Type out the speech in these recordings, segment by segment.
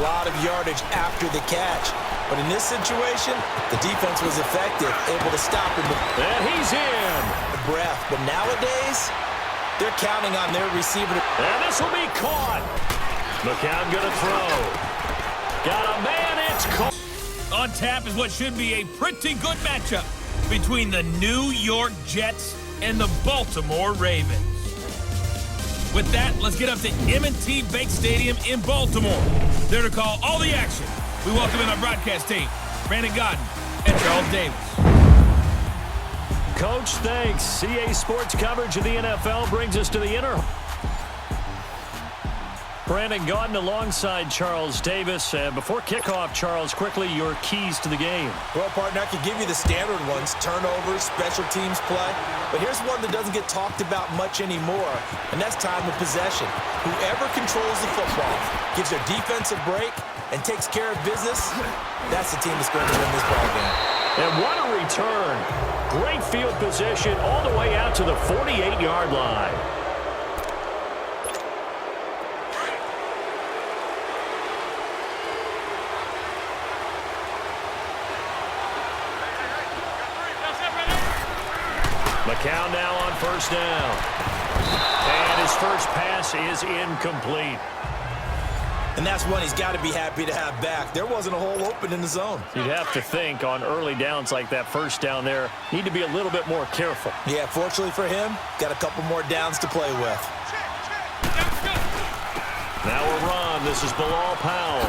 lot of yardage after the catch. But in this situation, the defense was effective, able to stop him. And he's in. Breath. But nowadays, they're counting on their receiver. And this will be caught. McCown going to throw. Got a man. It's caught. On tap is what should be a pretty good matchup between the New York Jets and the Baltimore Ravens. With that, let's get up to M&T Bank Stadium in Baltimore. There to call all the action, we welcome in our broadcast team, Brandon Godden and Charles Davis. Coach, thanks. CA Sports coverage of the NFL brings us to the inner. Brandon Godden alongside Charles Davis. Before kickoff, Charles, quickly your keys to the game. Well, partner, I could give you the standard ones, turnovers, special teams play. But here's one that doesn't get talked about much anymore, and that's time of possession. Whoever controls the football, gives their defense a break, and takes care of business, that's the team that's going to win this ball game. And what a return. Great field position all the way out to the 48-yard line. McCown now on first down. And his first pass is incomplete. And that's one he's got to be happy to have back. There wasn't a hole open in the zone. You'd have to think on early downs like that first down there, need to be a little bit more careful. Yeah, fortunately for him, got a couple more downs to play with. Now a run. This is Bilal Powell.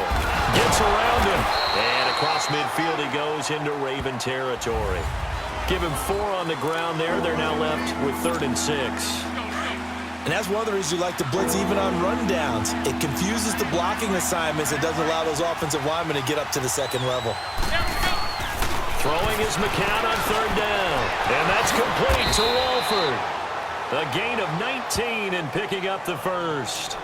Gets around him. And across midfield he goes into Raven territory. Give him 4 on the ground there. They're now left with 3rd and 6. And that's one of the reasons you like to blitz even on rundowns. It confuses the blocking assignments. It doesn't allow those offensive linemen to get up to the second level. Throwing is McCown on 3rd down. And that's complete to Walford. A gain of 19 and picking up the first.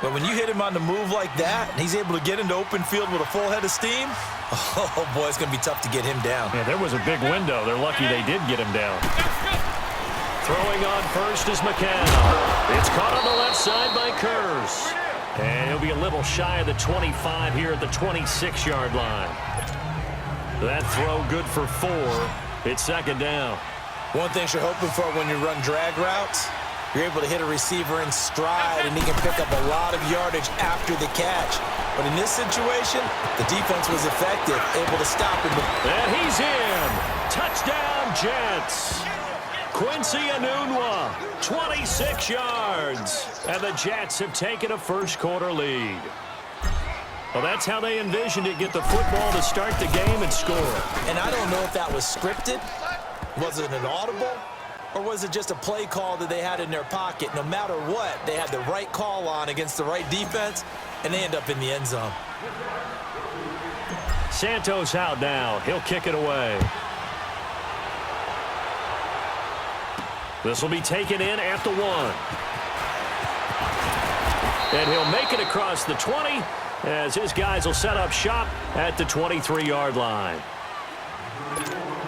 But when you hit him on the move like that, and he's able to get into open field with a full head of steam, oh boy, it's going to be tough to get him down. Yeah, there was a big window. They're lucky they did get him down. Throwing on first is McCown. It's caught on the left side by Kurz. And he'll be a little shy of the 25 here at the 26-yard line. That throw good for 4. It's 2nd down. One thing you're hoping for when you run drag routes, you're able to hit a receiver in stride, and he can pick up a lot of yardage after the catch. But in this situation, the defense was effective, able to stop him. And he's in. Touchdown, Jets. Quincy Enunwa, 26 yards. And the Jets have taken a first-quarter lead. Well, that's how they envisioned it, get the football to start the game and score. And I don't know if that was scripted. Was it an audible? Or was it just a play call that they had in their pocket? No matter what, they had the right call on against the right defense, and they end up in the end zone. Santos out now. He'll kick it away. This will be taken in at the 1. And he'll make it across the 20 as his guys will set up shop at the 23-yard line.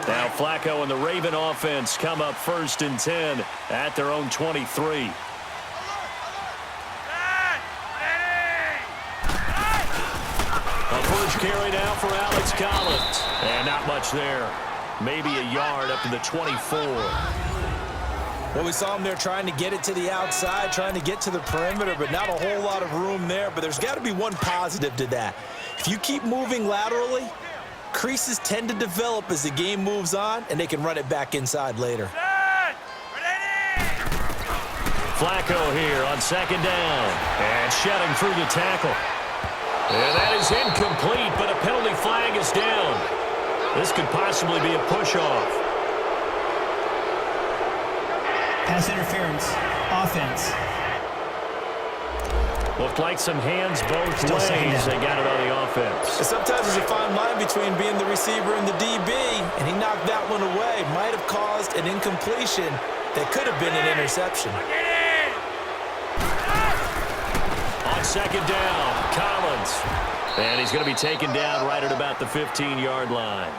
Now Flacco and the Raven offense come up 1st and 10 at their own 23. A first carry now for Alex Collins. And not much there. Maybe a yard up to the 24. Well, we saw him there trying to get it to the outside, trying to get to the perimeter, but not a whole lot of room there. But there's got to be one positive to that. If you keep moving laterally, creases tend to develop as the game moves on, and they can run it back inside later. Flacco here on 2nd down. And shedding through the tackle. And that is incomplete, but a penalty flag is down. This could possibly be a push-off. Pass interference. Offense. Looked like some hands both ways. They got it on the offense. Sometimes there's a fine line between being the receiver and the DB, and he knocked that one away. Might have caused an incompletion that could have been an interception. On 2nd down, Collins. And he's going to be taken down right at about the 15-yard line.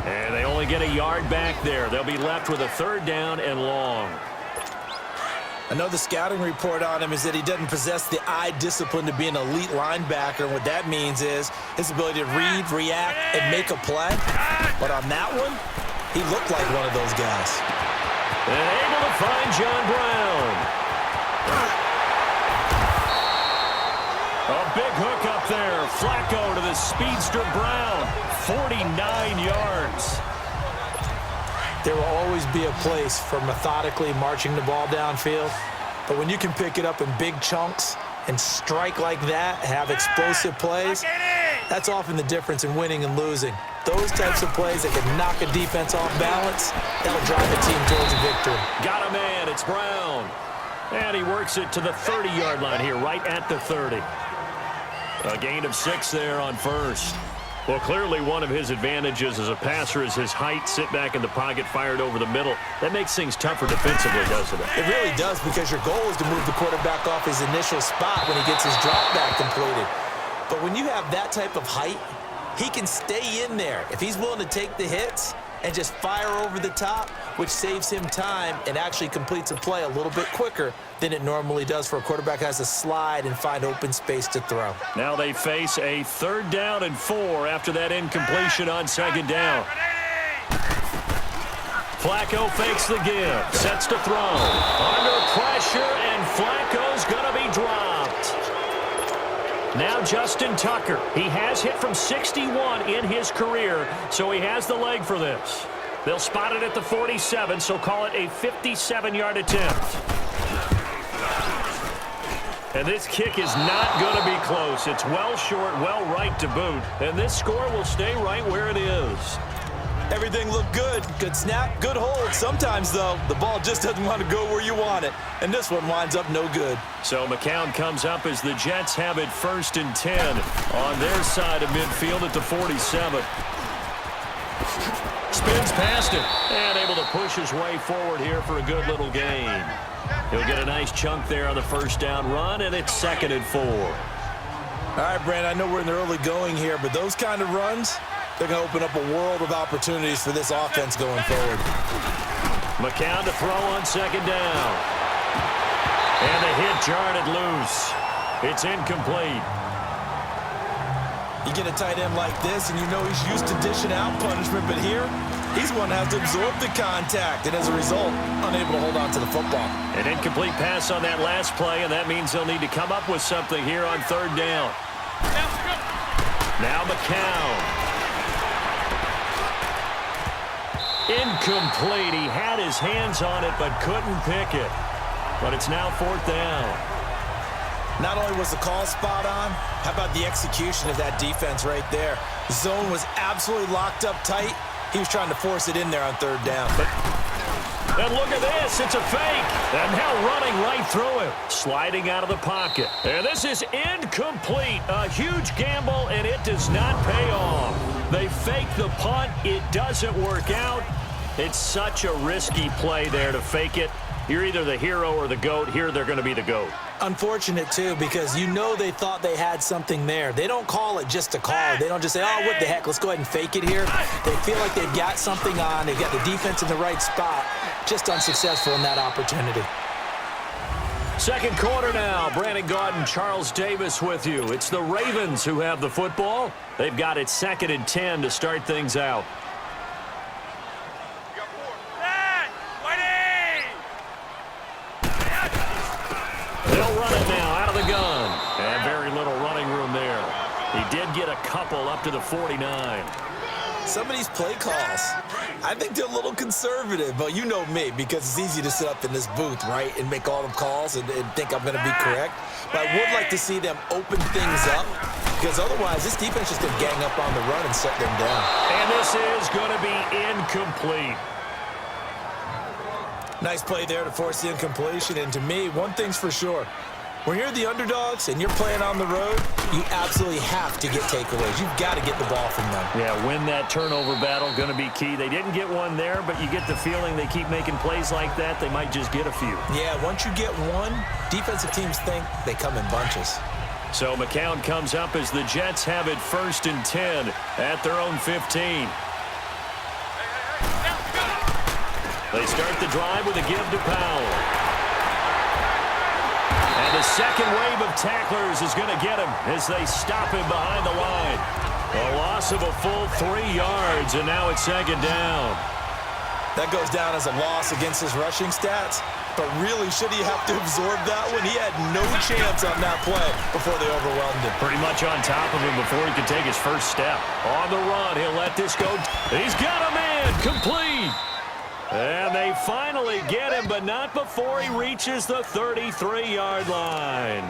And they only get a yard back there. They'll be left with a 3rd down and long. I know the scouting report on him is that he doesn't possess the eye discipline to be an elite linebacker, and what that means is his ability to read, react, and make a play. But on that one, he looked like one of those guys. And able to find John Brown. A big hook up there. Flacco to the speedster Brown. 49 yards. There will always be a place for methodically marching the ball downfield. But when you can pick it up in big chunks and strike like that, have explosive plays, that's often the difference in winning and losing. Those types of plays that can knock a defense off balance, that'll drive a team towards a victory. Got a man. It's Brown. And he works it to the 30-yard line here, right at the 30. A gain of 6 there on first. Well, clearly one of his advantages as a passer is his height, sit back in the pocket, fired over the middle. That makes things tougher defensively, doesn't it? It really does, because your goal is to move the quarterback off his initial spot when he gets his drop back completed. But when you have that type of height, he can stay in there. If he's willing to take the hits and just fire over the top, which saves him time and actually completes a play a little bit quicker than it normally does for a quarterback who has to slide and find open space to throw. Now they face a 3rd down and 4 after that incompletion on 2nd down. Flacco fakes the give, sets to throw. Under pressure, and Flacco's going to be dropped. Now Justin Tucker. He has hit from 61 in his career, so he has the leg for this. They'll spot it at the 47, so call it a 57-yard attempt. And this kick is not going to be close. It's well short, well right to boot. And this score will stay right where it is. Everything looked good. Good snap, good hold. Sometimes, though, the ball just doesn't want to go where you want it. And this one winds up no good. So McCown comes up as the Jets have it 1st and 10 on their side of midfield at the 47. Spins past it and able to push his way forward here for a good little gain. He'll get a nice chunk there on the 1st down run, and it's 2nd and 4. All right, Brand, I know we're in the early going here, but those kind of runs, they're going to open up a world of opportunities for this offense going forward. McCown to throw on 2nd down. And the hit jarred it loose. It's incomplete. You get a tight end like this, and you know he's used to dishing out punishment, but here, he's one that has to absorb the contact, and as a result, unable to hold on to the football. An incomplete pass on that last play, and that means they'll need to come up with something here on 3rd down. Now McCown. Incomplete. He had his hands on it, but couldn't pick it. But it's now 4th down. Not only was the call spot on, how about the execution of that defense right there? The zone was absolutely locked up tight. He was trying to force it in there on 3rd down. And look at this. It's a fake. And now running right through him. Sliding out of the pocket. And this is incomplete. A huge gamble, and it does not pay off. They fake the punt. It doesn't work out. It's such a risky play there to fake it. You're either the hero or the GOAT. Here they're going to be the GOAT. Unfortunate, too, because you know they thought they had something there. They don't call it just to call it. They don't just say, oh, what the heck, let's go ahead and fake it here. They feel like they've got something on. They've got the defense in the right spot. Just unsuccessful in that opportunity. 2nd quarter now. Brandon Gaudin, Charles Davis with you. It's the Ravens who have the football. They've got it 2nd and 10 to start things out. They'll run it now out of the gun. And very little running room there. He did get a couple up to the 49. Some of these play calls, I think they're a little conservative, but you know me, because it's easy to sit up in this booth, right, and make all the calls and think I'm going to be correct. But I would like to see them open things up, because otherwise this defense is going to gang up on the run and shut them down. And this is going to be incomplete. Nice play there to force the incompletion, and to me, one thing's for sure. When you're the underdogs and you're playing on the road, you absolutely have to get takeaways. You've got to get the ball from them. Yeah, win that turnover battle, going to be key. They didn't get one there, but you get the feeling they keep making plays like that, they might just get a few. Yeah, once you get one, defensive teams think they come in bunches. So McCown comes up as the Jets have it 1st and 10 at their own 15. They start the drive with a give to Powell. The second wave of tacklers is going to get him as they stop him behind the line. A loss of a full 3 yards, and now it's second down. That goes down as a loss against his rushing stats. But really, should he have to absorb that one? He had no chance on that play before they overwhelmed him. Pretty much on top of him before he could take his first step. On the run, he'll let this go. He's got a man, complete. And they finally get him, but not before he reaches the 33-yard line.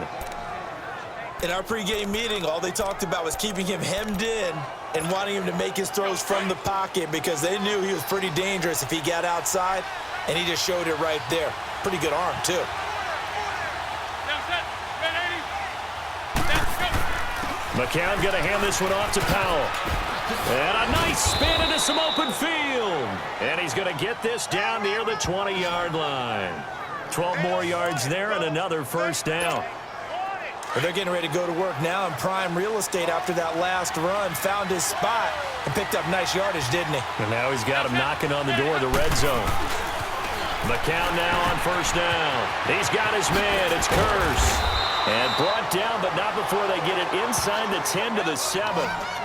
In our pregame meeting, all they talked about was keeping him hemmed in and wanting him to make his throws from the pocket because they knew he was pretty dangerous if he got outside, and he just showed it right there. Pretty good arm, too. McCown going to hand this one off to Powell. And a nice spin into some open field. And he's going to get this down near the 20-yard line. 12 more yards there and another first down. Well, they're getting ready to go to work now in prime real estate after that last run. Found his spot and picked up nice yardage, didn't he? And now he's got him knocking on the door of the red zone. McCown now on first down. He's got his man. It's Curse. And brought down, but not before they get it inside the 10 to the 7.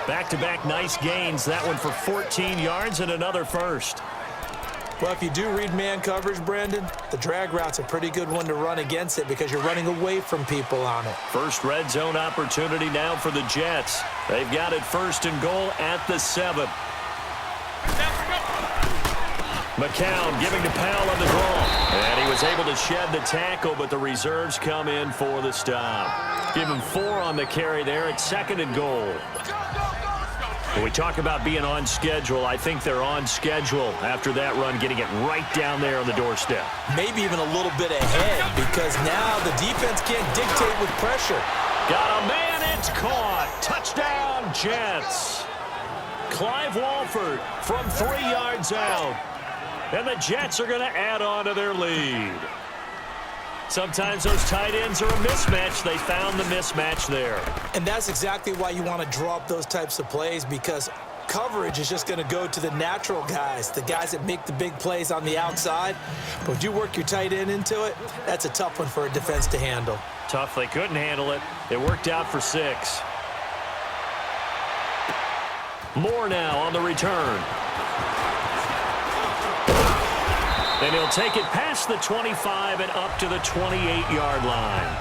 Back-to-back nice gains. That one for 14 yards and another first. Well, if you do read man coverage, Brandon, the drag route's a pretty good one to run against it because you're running away from people on it. First red zone opportunity now for the Jets. They've got it first and goal at the 7. McCown giving to Powell on the draw. And he was able to shed the tackle, but the reserves come in for the stop. Give him 4 on the carry there at second and goal. When we talk about being on schedule, I think they're on schedule after that run, getting it right down there on the doorstep. Maybe even a little bit ahead because now the defense can't dictate with pressure. Got a man, it's caught. Touchdown, Jets. Clive Walford from 3 yards out. And the Jets are going to add on to their lead. Sometimes those tight ends are a mismatch. They found the mismatch there. And that's exactly why you want to draw up those types of plays because coverage is just going to go to the natural guys, the guys that make the big plays on the outside. But when you work your tight end into it, that's a tough one for a defense to handle. Tough. They couldn't handle it. It worked out for 6. Moore now on the return. And he'll take it past the 25 and up to the 28-yard line.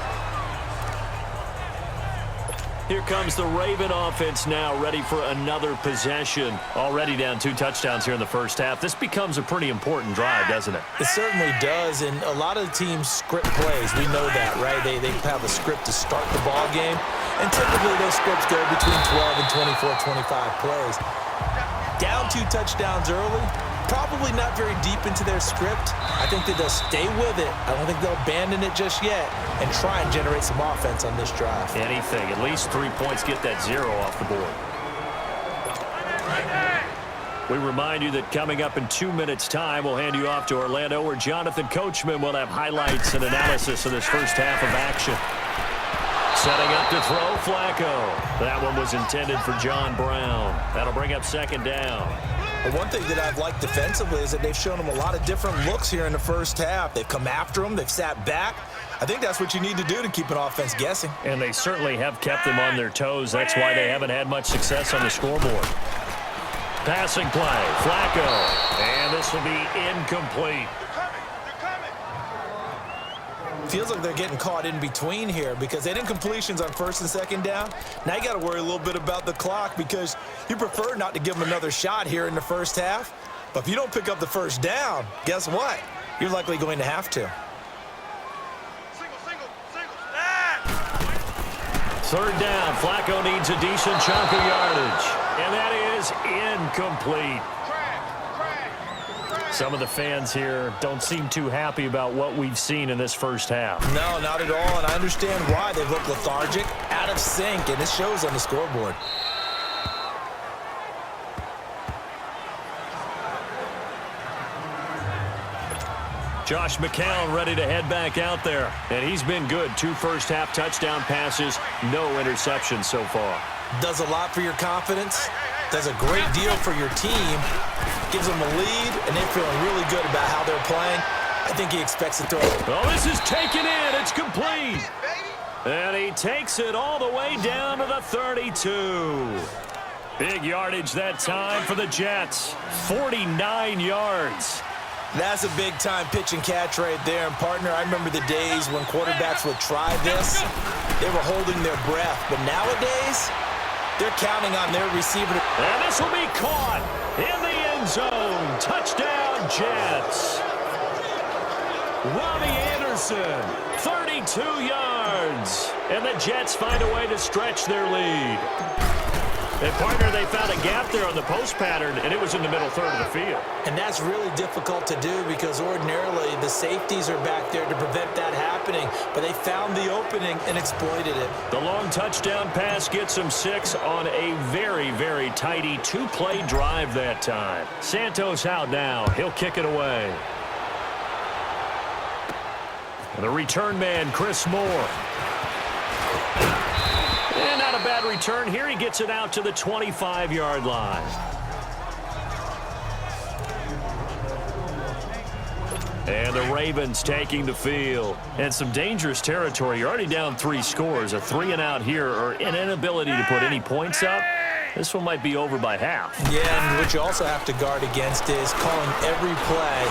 Here comes the Raven offense now, ready for another possession. Already down 2 touchdowns here in the first half. This becomes a pretty important drive, doesn't it? It certainly does, and a lot of the teams script plays. We know that, right? They have a script to start the ball game, and typically those scripts go between 12 and 24, 25 plays. Down 2 touchdowns early. Probably not very deep into their script. I think that they'll stay with it. I don't think they'll abandon it just yet and try and generate some offense on this drive. Anything. At least 3 points, get that 0 off the board. We remind you that coming up in 2 minutes' time, we'll hand you off to Orlando, where Jonathan Coachman will have highlights and analysis of this first half of action. Setting up to throw, Flacco. That one was intended for John Brown. That'll bring up second down. But one thing that I've liked defensively is that they've shown them a lot of different looks here in the first half. They've come after them. They've sat back. I think that's what you need to do to keep an offense guessing. And they certainly have kept them on their toes. That's why they haven't had much success on the scoreboard. Passing play, Flacco. And this will be incomplete. Feels like they're getting caught in between here because they didn't completions on first and second down. Now you got to worry a little bit about the clock because you prefer not to give them another shot here in the first half. But if you don't pick up the first down, guess what? You're likely going to have to. Third down, Flacco needs a decent chunk of yardage. And that is incomplete. Some of the fans here don't seem too happy about what we've seen in this first half. No, not at all, and I understand why. They look lethargic, out of sync, and it shows on the scoreboard. Josh McCown ready to head back out there, and he's been good. 2 first-half touchdown passes, no interceptions so far. Does a lot for your confidence, does a great deal for your team, gives them a lead, and they're feeling really good about how they're playing. I think he expects to throw. Oh, this is taken in. It's complete. And he takes it all the way down to the 32. Big yardage that time for the Jets. 49 yards. That's a big-time pitch and catch right there. And, partner, I remember the days when quarterbacks would try this. They were holding their breath. But nowadays, they're counting on their receiver. And this will be caught in the end zone. Touchdown, Jets. Robbie Anderson, 32 yards. And the Jets find a way to stretch their lead. And, partner, they found a gap there on the post pattern, and it was in the middle third of the field. And that's really difficult to do because ordinarily the safeties are back there to prevent that happening. But they found the opening and exploited it. The long touchdown pass gets them 6 on a very, very tidy two-play drive that time. Santos out now. He'll kick it away. And the return man, Chris Moore. And not a bad return here. He gets it out to the 25-yard line. And the Ravens taking the field. And some dangerous territory. You're already down 3 scores. A 3-and-out here or an inability to put any points up. This one might be over by half. Yeah, and what you also have to guard against is calling every play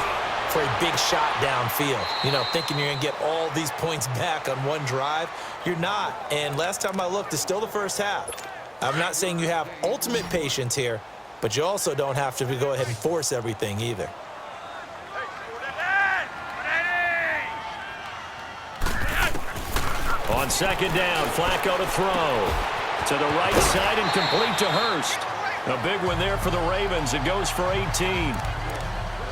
for a big shot downfield. You know, thinking you're going to get all these points back on one drive. You're not. And last time I looked, it's still the first half. I'm not saying you have ultimate patience here, but you also don't have to go ahead and force everything either. On second down, Flacco to throw. To the right side and complete to Hurst. A big one there for the Ravens. It goes for 18.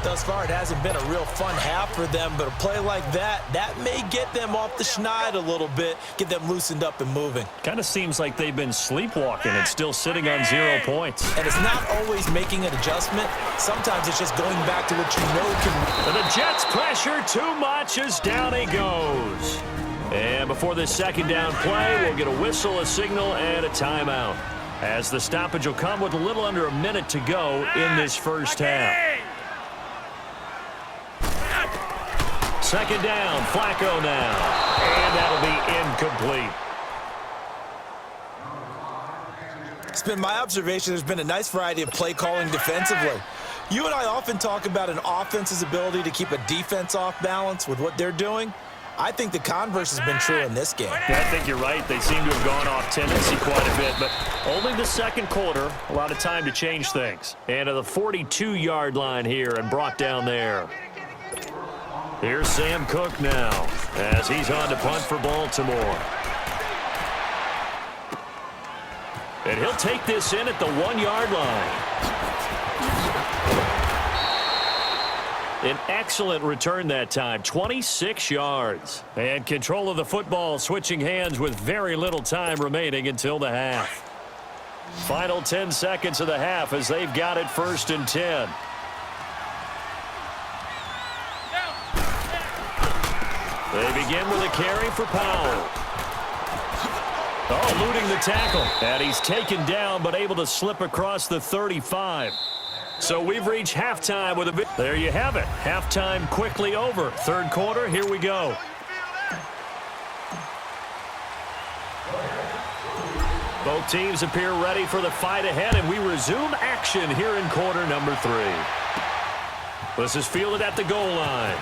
Thus far, it hasn't been a real fun half for them, but a play like that may get them off the schneid a little bit, get them loosened up and moving. Kind of seems like they've been sleepwalking and still sitting on 0 points. And it's not always making an adjustment. Sometimes it's just going back to what you know can. And the Jets pressure too much as down he goes. And before this second down play, we'll get a whistle, a signal, and a timeout. As the stoppage will come with a little under a minute to go in this first half. Second down, Flacco now. And that'll be incomplete. It's been my observation there's been a nice variety of play calling defensively. You and I often talk about an offense's ability to keep a defense off balance with what they're doing. I think the converse has been true in this game. Yeah, I think you're right. They seem to have gone off tendency quite a bit, but only the second quarter, a lot of time to change things. And to the 42-yard line here and brought down there. Here's Sam Cook now as he's on to punt for Baltimore. And he'll take this in at the 1-yard line. An excellent return that time, 26 yards. And control of the football switching hands with very little time remaining until the half. Final 10 seconds of the half as they've got it 1st and 10. They begin with a carry for Powell. Oh, eluding the tackle. And he's taken down but able to slip across the 35. So we've reached halftime with a bit. There you have it. Halftime quickly over. Third quarter, here we go. Both teams appear ready for the fight ahead, and we resume action here in quarter number 3. This is fielded at the goal line.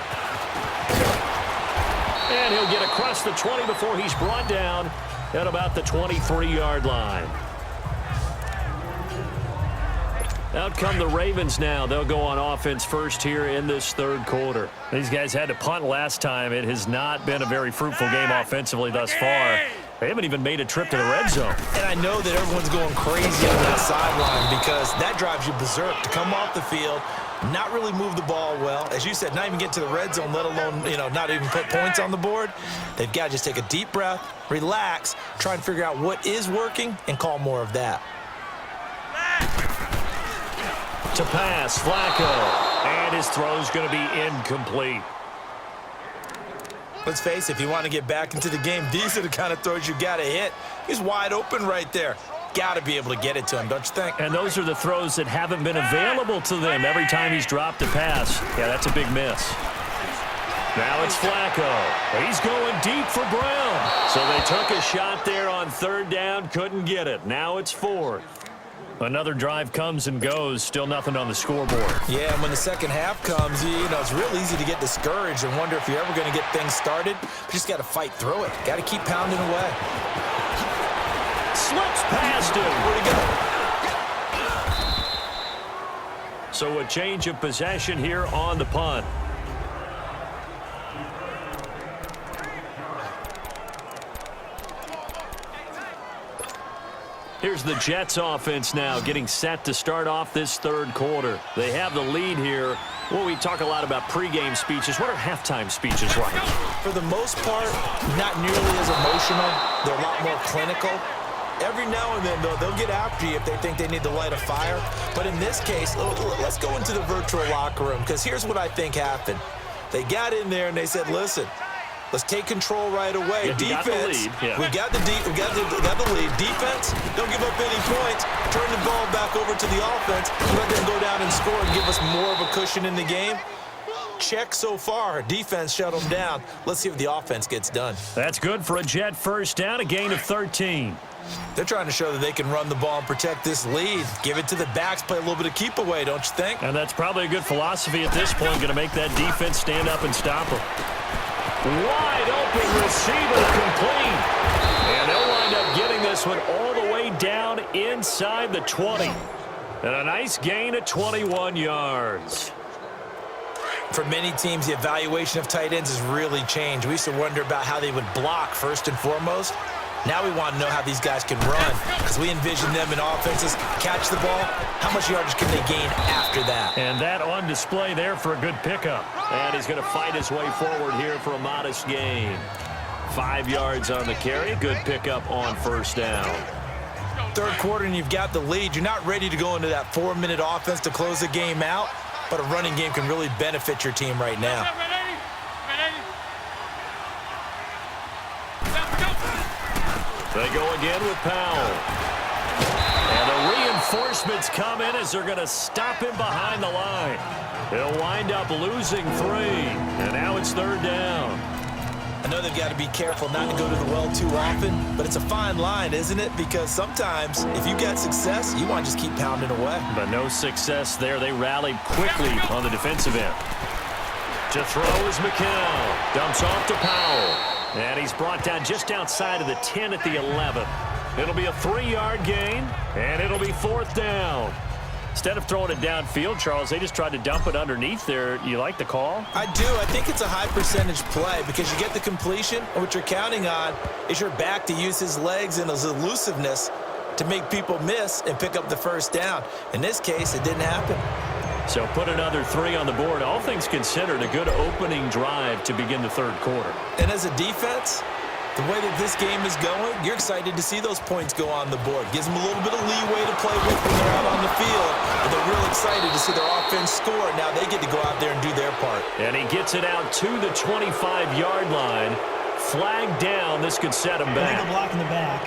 And he'll get across the 20 before he's brought down at about the 23-yard line. Out come the Ravens now. They'll go on offense first here in this third quarter. These guys had to punt last time. It has not been a very fruitful game offensively thus far. They haven't even made a trip to the red zone. And I know that everyone's going crazy on that sideline because that drives you berserk to come off the field, not really move the ball well. As you said, not even get to the red zone, let alone, not even put points on the board. They've got to just take a deep breath, relax, try and figure out what is working, and call more of that. To pass, Flacco. And his throw's going to be incomplete. Let's face it, if you want to get back into the game, these are the kind of throws you got to hit. He's wide open right there. Got to be able to get it to him, don't you think? And those are the throws that haven't been available to them every time he's dropped a pass. Yeah, that's a big miss. Now it's Flacco. He's going deep for Brown. So they took a shot there on third down, couldn't get it. Now it's fourth. Another drive comes and goes, still nothing on the scoreboard. Yeah, and when the second half comes, you know, it's real easy to get discouraged and wonder if you're ever going to get things started. You just got to fight through it. Got to keep pounding away. Slips past him. Where'd he go? So a change of possession here on the punt. Here's the Jets offense now getting set to start off this third quarter. They have the lead here. Well, we talk a lot about pregame speeches. What are halftime speeches like? For the most part, not nearly as emotional. They're a lot more clinical. Every now and then, though, they'll get after you if they think they need to light a fire. But in this case, let's go into the virtual locker room, because here's what I think happened. They got in there and they said, listen, let's take control right away. Yeah, Defense, we got the lead. Defense, don't give up any points. Turn the ball back over to the offense. Let them go down and score and give us more of a cushion in the game. Check so far. Defense shut them down. Let's see if the offense gets done. That's good for a Jet first down, a gain of 13. They're trying to show that they can run the ball and protect this lead. Give it to the backs, play a little bit of keep away, don't you think? And that's probably a good philosophy at this point, going to make that defense stand up and stop them. Wide open receiver complete. And they'll wind up getting this one all the way down inside the 20. And a nice gain of 21 yards. For many teams, the evaluation of tight ends has really changed. We used to wonder about how they would block first and foremost. Now we want to know how these guys can run, because we envision them in offenses catch the ball. How much yardage can they gain after that? And that on display there for a good pickup. And he's going to fight his way forward here for a modest gain. 5 yards on the carry. Good pickup on first down. Third quarter and you've got the lead. You're not ready to go into that 4-minute offense to close the game out, but a running game can really benefit your team right now. They go again with Powell. And the reinforcements come in as they're going to stop him behind the line. He'll wind up losing 3. And now it's third down. I know they've got to be careful not to go to the well too often, but it's a fine line, isn't it? Because sometimes if you got success, you want to just keep pounding away. But no success there. They rallied quickly on the defensive end. To throw is McKenna. Dumps off to Powell. And he's brought down just outside of the 10 at the 11. It'll be a 3-yard gain, and it'll be fourth down. Instead of throwing it downfield, Charles, they just tried to dump it underneath there. You like the call? I do. I think it's a high-percentage play because you get the completion, and what you're counting on is your back to use his legs and his elusiveness to make people miss and pick up the first down. In this case, it didn't happen. So put another 3 on the board. All things considered, a good opening drive to begin the third quarter. And as a defense, the way that this game is going, you're excited to see those points go on the board. Gives them a little bit of leeway to play with when they're out on the field. But they're real excited to see their offense score. Now they get to go out there and do their part. And he gets it out to the 25-yard line. Flag down. This could set him back. Illegal block in the back.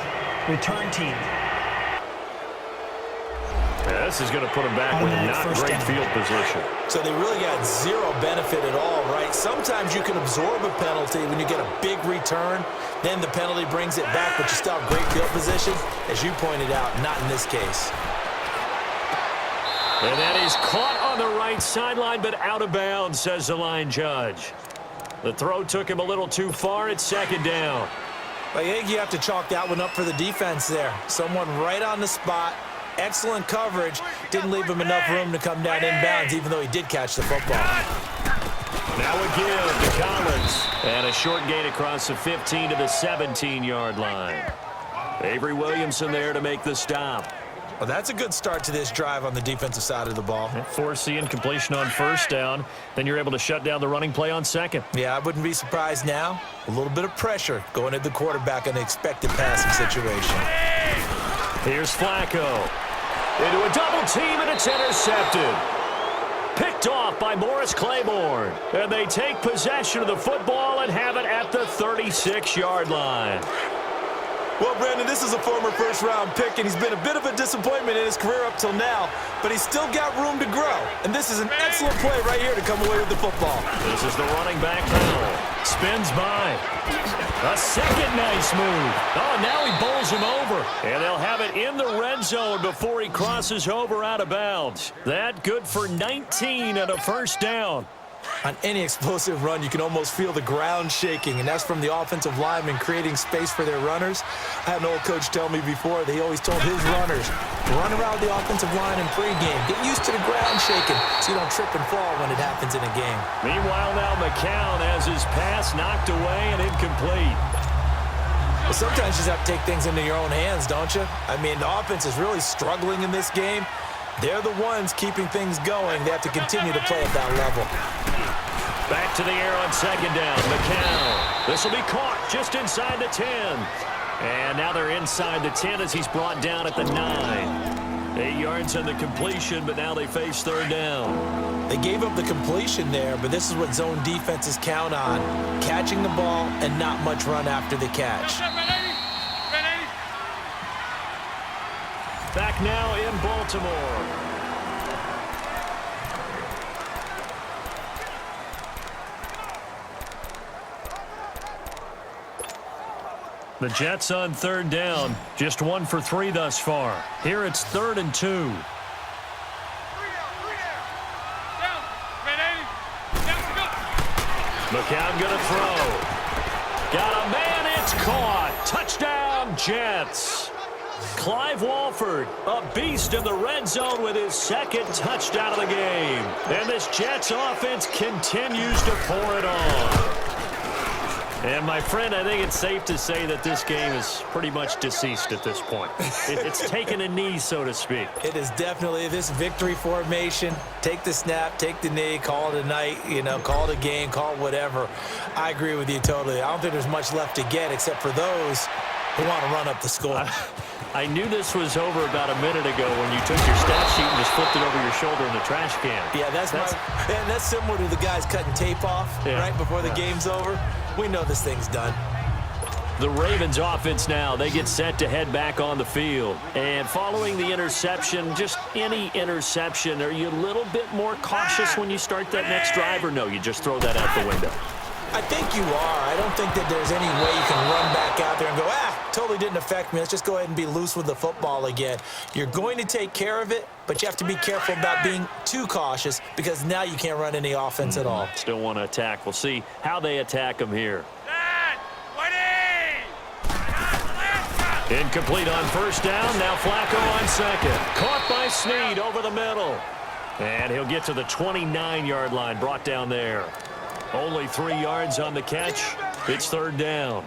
Return team. Yeah, this is going to put him back with not great field position. So they really got zero benefit at all, right? Sometimes you can absorb a penalty when you get a big return. Then the penalty brings it back, but you still have great field position. As you pointed out, not in this case. And that is caught on the right sideline, but out of bounds, says the line judge. The throw took him a little too far. It's second down. I think you have to chalk that one up for the defense there. Someone right on the spot. Excellent coverage. Didn't leave him enough room to come down inbounds, even though he did catch the football. Now again to Collins. And a short gain across the 15 to the 17-yard line. Avery Williamson there to make the stop. Well, that's a good start to this drive on the defensive side of the ball. Forcing completion on first down. Then you're able to shut down the running play on second. Yeah, I wouldn't be surprised now. A little bit of pressure going at the quarterback in the expected passing situation. Here's Flacco. Into a double team, and it's intercepted. Picked off by Morris Claiborne. And they take possession of the football and have it at the 36-yard line. Well, Brandon, this is a former first-round pick, and he's been a bit of a disappointment in his career up till now, but he's still got room to grow. And this is an excellent play right here to come away with the football. This is the running back now. Spins by. A second nice move. Oh, now he bowls him over. And they'll have it in the red zone before he crosses over out of bounds. That good for 19 and a first down. On any explosive run, you can almost feel the ground shaking, and that's from the offensive linemen creating space for their runners. I had an old coach tell me before that he always told his runners, run around the offensive line in pregame. Get used to the ground shaking so you don't trip and fall when it happens in a game. Meanwhile, now McCown has his pass knocked away and incomplete. Well, sometimes you just have to take things into your own hands, don't you? I mean, the offense is really struggling in this game. They're the ones keeping things going. They have to continue to play at that level. Back to the air on second down. McCown. This will be caught just inside the 10. And now they're inside the 10 as he's brought down at the 9. 8 yards on the completion, but now they face third down. They gave up the completion there, but this is what zone defenses count on. Catching the ball and not much run after the catch. Back now in Baltimore. The Jets on third down, just 1 for 3 thus far. Here it's 3rd and 2. McCown gonna throw. Got a man, it's caught. Touchdown, Jets. Clive Walford, a beast in the red zone with his second touchdown of the game. And this Jets offense continues to pour it on. And, my friend, I think it's safe to say that this game is pretty much deceased at this point. It's taken a knee, so to speak. It is definitely this victory formation. Take the snap, take the knee, call it a night, call it a game, call it whatever. I agree with you totally. I don't think there's much left to get except for those who want to run up the score. I knew this was over about a minute ago when you took your stat sheet and just flipped it over your shoulder in the trash can. Yeah, that's similar to the guys cutting tape off right before the game's over. We know this thing's done. The Ravens offense now, they get set to head back on the field. And following the interception, just any interception, are you a little bit more cautious when you start that next drive, or no, you just throw that out the window? I think you are. I don't think that there's any way you can run back out there and go, totally didn't affect me. Let's just go ahead and be loose with the football again. You're going to take care of it, but you have to be careful about being too cautious because now you can't run any offense at all. Still want to attack. We'll see how they attack them here. Incomplete on first down. Now Flacco on second. Caught by Snead over the middle. And he'll get to the 29-yard line, brought down there. Only 3 yards on the catch. It's third down.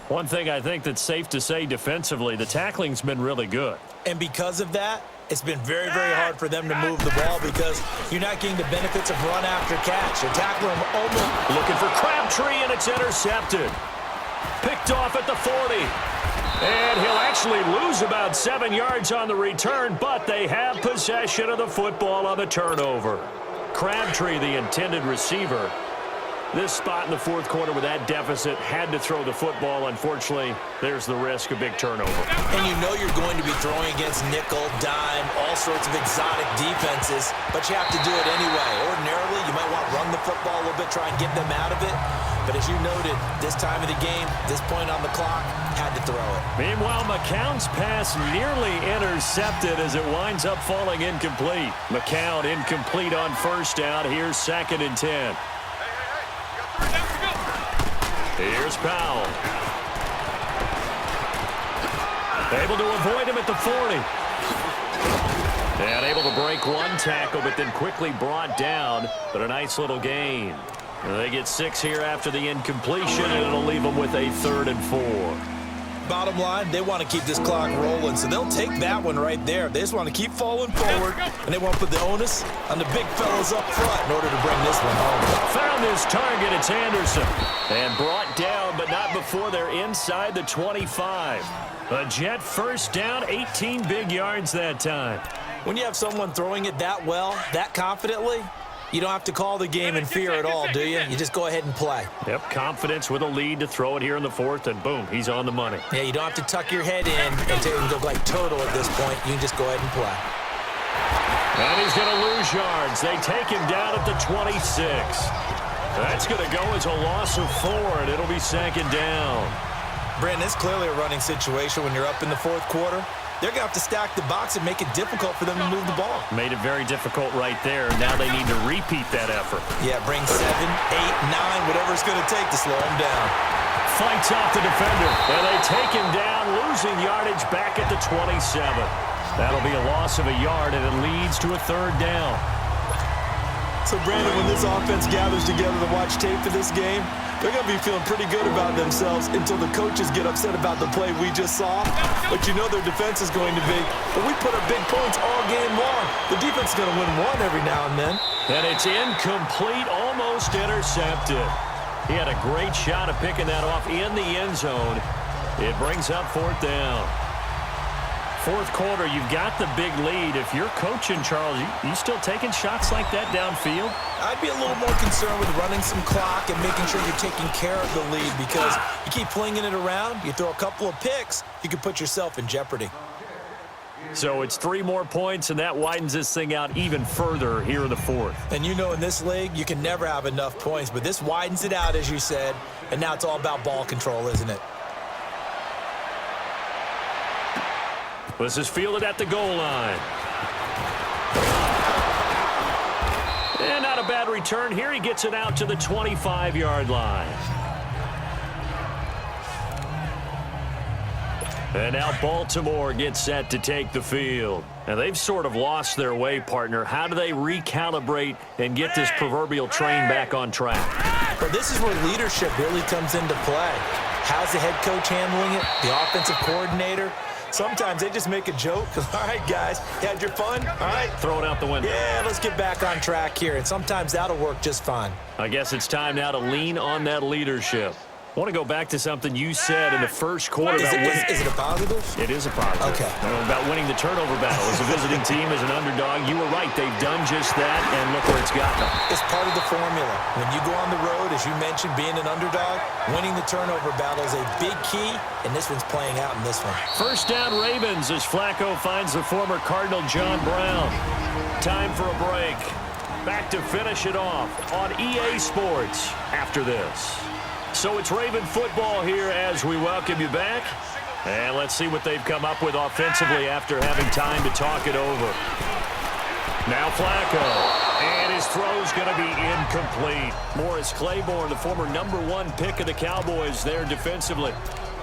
One thing I think that's safe to say defensively, the tackling's been really good. And because of that, it's been very, very hard for them to move the ball because you're not getting the benefits of run after catch. They're tackling them almost. Looking for Crabtree, and it's intercepted. Picked off at the 40. And he'll actually lose about 7 yards on the return, but they have possession of the football on the turnover. Crabtree, the intended receiver. This spot in the fourth quarter with that deficit, had to throw the football. Unfortunately, there's the risk of big turnover. And you know you're going to be throwing against nickel, dime, all sorts of exotic defenses, but you have to do it anyway. Ordinarily, you might want to run the football a little bit, try and get them out of it. But as you noted, this time of the game, this point on the clock, had to throw it. Meanwhile, McCown's pass nearly intercepted as it winds up falling incomplete. McCown incomplete on first down. Here's 2nd and 10. Here's Powell. Able to avoid him at the 40. And able to break one tackle, but then quickly brought down. But a nice little gain. They get 6 here after the incompletion, and it'll leave them with a 3rd and 4. Bottom line, they want to keep this clock rolling, so they'll take that one right there. They just want to keep falling forward, and they want to put the onus on the big fellas up front in order to bring this one home. Found his target, it's Anderson. And brought down, but not before they're inside the 25. A Jet first down, 18 big yards that time. When you have someone throwing it that well, that confidently, You don't have to call the game in fear at all, do you? You just go ahead and play. Yep, confidence with a lead to throw it here in the fourth, and boom, he's on the money. Yeah, you don't have to tuck your head in and look like turtle at this point. You can just go ahead and play. And he's going to lose yards. They take him down at the 26. That's going to go as a loss of 4, and it'll be second down. Brandon, it's clearly a running situation when you're up in the fourth quarter. They're going to have to stack the box and make it difficult for them to move the ball. Made it very difficult right there. Now they need to repeat that effort. Yeah, bring 7, 8, 9, whatever it's going to take to slow him down. Fights off the defender, and they take him down, losing yardage back at the 27. That'll be a loss of a yard, and it leads to a third down. So, Brandon, when this offense gathers together to watch tape for this game, they're going to be feeling pretty good about themselves until the coaches get upset about the play we just saw. But you know their defense is going to be, but we put up big points all game long. The defense is going to win one every now and then. And it's incomplete, almost intercepted. He had a great shot at picking that off in the end zone. It brings up fourth down. Fourth quarter, you've got the big lead. If you're coaching, Charles, you still taking shots like that downfield? I'd be a little more concerned with running some clock and making sure you're taking care of the lead, because you keep flinging it around, you throw a couple of picks, you can put yourself in jeopardy. So it's 3 more points, and that widens this thing out even further here in the fourth. And you know in this league, you can never have enough points, but this widens it out, as you said, and now it's all about ball control, isn't it? This is fielded at the goal line. And not a bad return here. He gets it out to the 25-yard line. And now Baltimore gets set to take the field. Now, they've sort of lost their way, partner. How do they recalibrate and get this proverbial train back on track? Well, this is where leadership really comes into play. How's the head coach handling it? The offensive coordinator? Sometimes they just make a joke. All right, guys, you had your fun? All right. Throw it out the window. Yeah, let's get back on track here. And sometimes that'll work just fine. I guess it's time now to lean on that leadership. I want to go back to something you said in the first quarter. Is it a positive? It is a positive. Okay. About winning the turnover battle. As a visiting team, as an underdog, you were right. They've done just that, and look where it's gotten them. It's part of the formula. When you go on the road, as you mentioned, being an underdog, winning the turnover battle is a big key, and this one's playing out in this one. First down, Ravens, as Flacco finds the former Cardinal John Brown. Time for a break. Back to finish it off on EA Sports after this. So it's Raven football here as we welcome you back. And let's see what they've come up with offensively after having time to talk it over. Now Flacco. And his throw's going to be incomplete. Morris Claiborne, the former #1 pick of the Cowboys there defensively.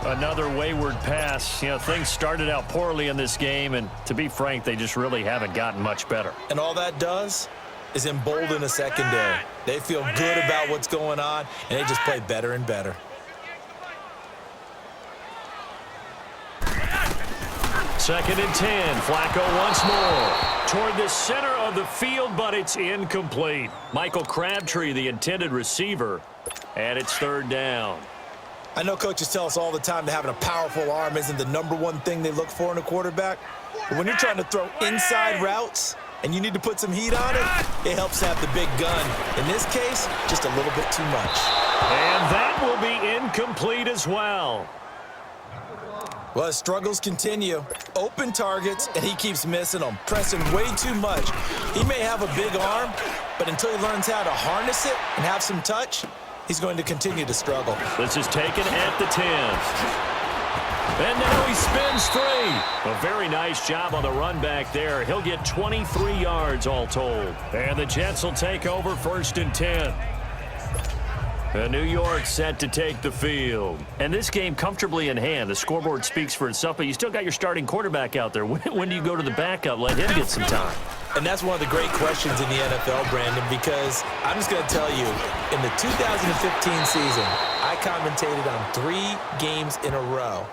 Another wayward pass. You know, things started out poorly in this game, and to be frank, they just really haven't gotten much better. And all that does is embolden a secondary. They feel good about what's going on, and they just play better and better. Second and 10. Flacco once more. Toward the center of the field, but it's incomplete. Michael Crabtree, the intended receiver, and it's third down. I know coaches tell us all the time that having a powerful arm isn't the #1 thing they look for in a quarterback. But when you're trying to throw inside routes and you need to put some heat on it, it helps to have the big gun. In this case, just a little bit too much. And that will be incomplete as well. Well, his struggles continue. Open targets, and he keeps missing them, pressing way too much. He may have a big arm, but until he learns how to harness it and have some touch, he's going to continue to struggle. This is taken at the 10. And now he spins free. A very nice job on the run back there. He'll get 23 yards all told. And the Jets will take over first and 10. And New York set to take the field. And this game comfortably in hand. The scoreboard speaks for itself, but you still got your starting quarterback out there. When do you go to the backup? Let him get some time. And that's one of the great questions in the NFL, Brandon, because I'm just going to tell you, in the 2015 season, I commentated on 3 games in a row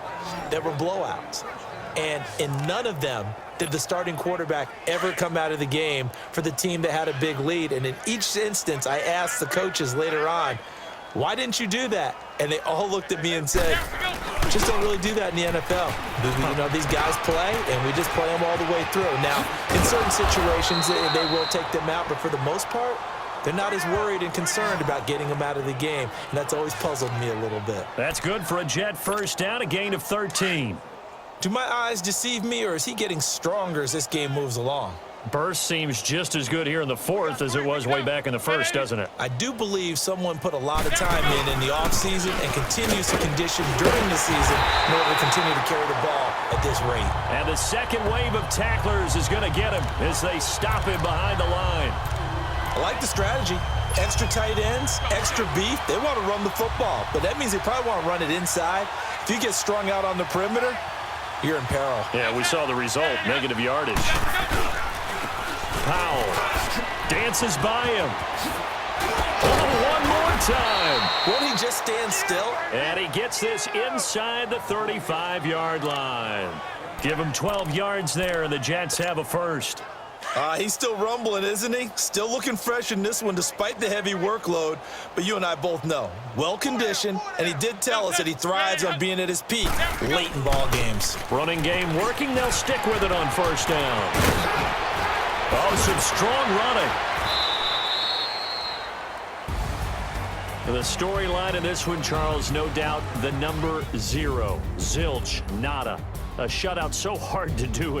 that were blowouts. And in none of them did the starting quarterback ever come out of the game for the team that had a big lead. And in each instance, I asked the coaches later on, why didn't you do that? And they all looked at me and said, just don't really do that in the NFL. You know, these guys play, and we just play them all the way through. Now, in certain situations, they will take them out, but for the most part, They're not as worried and concerned about getting him out of the game, and that's always puzzled me a little bit. That's good for a Jet first down, a gain of 13. Do my eyes deceive me, or is he getting stronger as this game moves along? Burst seems just as good here in the fourth as it was way back in the first, doesn't it? I do believe someone put a lot of time in the offseason and continues to condition during the season in order to continue to carry the ball at this rate. And the second wave of tacklers is going to get him as they stop him behind the line. I like the strategy. Extra tight ends, extra beef. They want to run the football, but that means they probably want to run it inside. If you get strung out on the perimeter, you're in peril. Yeah, we saw the result, negative yardage. Powell dances by him. Oh, one more time. Won't he just stand still? And he gets this inside the 35-yard line. Give him 12 yards there, and the Jets have a first. He's still rumbling, isn't he? Still looking fresh in this one despite the heavy workload. But you and I both know, well-conditioned, and he did tell us that he thrives on being at his peak late in ball games. Running game working. They'll stick with it on first down. Oh, some strong running. The storyline in this one, Charles, no doubt the number 0. Zilch, nada. A shutout so hard to do.